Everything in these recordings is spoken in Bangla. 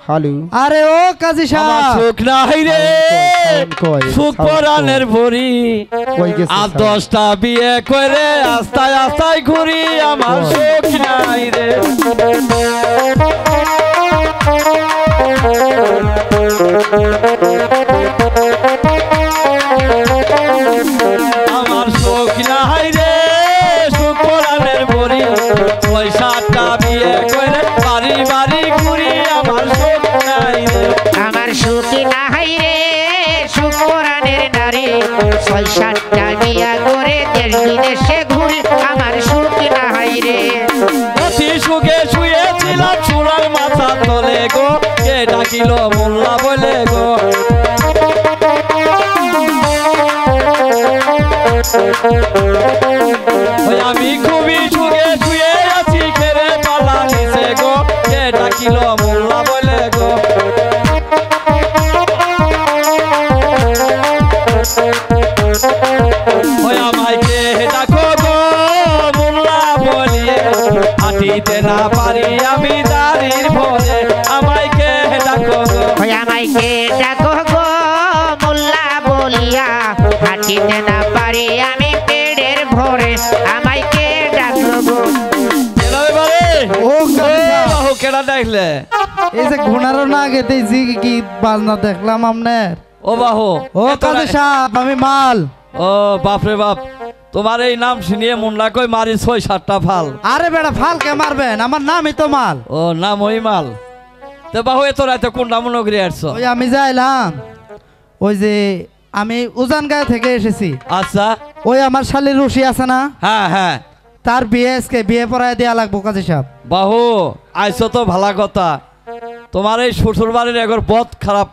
হ্যালো আরে ও কাজী সাহেব সুখ নাই রে সুখ পরাণের ভরি আর 10টা বিয়ে করে আস্তায় আস্তায় ঘুরি আমার সুখ নাই রে আমার সুখ নাই রে সুখ পরাণের ভরি 7টা বিয়ে করে বাড়ি বাড়ি ঘুরি আমার সুখ নাই রে আমার সুখ নাই রে সুখ পরাণের নারী 6-7টা বিয়া করে দেশ বিদেশে ঘুরি আমার সুখ নাই রে অতি সুখে শুয়েছিলাম চূড়ার মাথা তলে গো কে ডাকিল মোল্লা বলে গো আমি খুবই সুখে শুয়ে আছি খেরে পালা নিচে গো কে ডাকিল মোল্লা বলে গো আমায় কে ডাকো গো মোল্লা বলিয়ে হাঁটিতে না পারি আমি দাঁড়ির ভরে আমায় কে ডাকো গো আমায় কে ডাকো গো মোল্লা বলিয়া হাঁটিতে না পারি আমি পেটের ভরে আমায় কে ডাকো গো ও কেডা দেখলে এই যে ঘোড়ারও না গেতে জি কি বাজনা দেখলাম আপনার ও বাহু ও কাজী সাহেব আমি মাল ও বাপরে বাপ তোমার এই নাম শুনিয়ে মুন্না কই মারি 6-7টা ফাল আরে বেটা ফাল কে মারবেন আমার নামই তো মাল ও নাম ওই মাল তো বাহু এত রাতে কোনটা মনোগ্রী আসছো ওই আমি যাইলাম ওই যে আমি উজান গায়ে থেকে এসেছি আচ্ছা ওই আমার শালির রশি আছে না হ্যাঁ হ্যাঁ তার বিয়ে বিয়ে পড়ায় দেয়া লাগবো কাজী সাহেব বাহু আইসো তো ভালা কথা তোমার এই শ্বশুর বাড়ির একর পথ খারাপ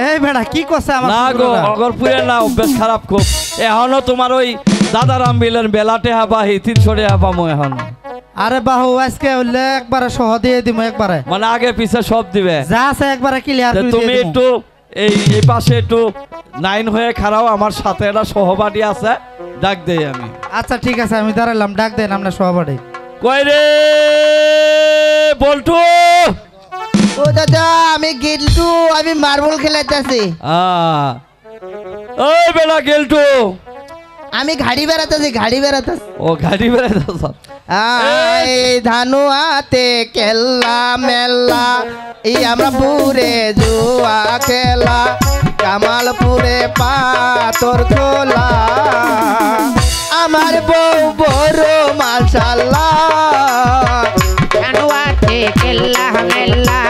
এই বেটা কি করছে আমার না গো অগরপুরে না অভ্যাস খারাপ খুব এখনো তোমার ওই দাদারাম বিলেন বেলাটে হাবা হি 300 টাকা পামো এখন আরে বাহু আজকে হইলে একবারে সহ দিয়ে দিমু একবারে মানে আগে পিছে সব দিবে যা আছে একবারে ক্লিয়ার করে তুমি একটু এই পাশে একটু 9 হয়ে খাড়াও আমার সাথে একটা সহপাঠী আছে ডাক দেই আমি আচ্ছা ঠিক আছে আমি দাঁড়ালাম ডাক দেন আমরা সহপাঠী কই রে বলটু ও দাদা আমি গেলটু আমি মার্বেল খেলাইতেছি ওই বেলা গেলটু আমি গাড়ি বেড়াতেছি ও গাড়ি বেড়াইতেছ এই ধানুয়াতে কেল্লা মেলা এই আমরা পুরে জুয়া খেলা কামালপুরে পাথর খোলা আমার বউ বড় মাশাআল্লাহ ধানুয়াতে কেল্লা মেলা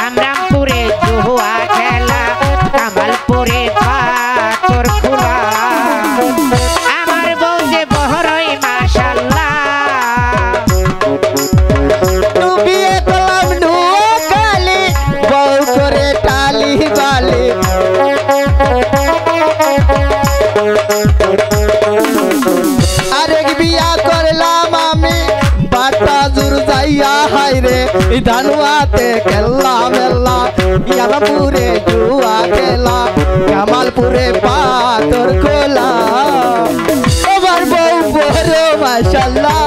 আমরামপুরে জুয়া খেলা কামালপুরে পাথর খোলা আমার বউ যে বড়ই মাশাআল্লাহ বিয়ে করলাম নুয়াখালী বউ করে টালি বালি আরেক বিয়া করলাম আমি বাটা জুর যাইয়া হাই রে এই ধানুয়াতে খেলা মেলা ইয়ালাপুরে জুয়া খেলা কামালপুরে পাথর খোলা আমার বউ বড় মাশাআল্লাহ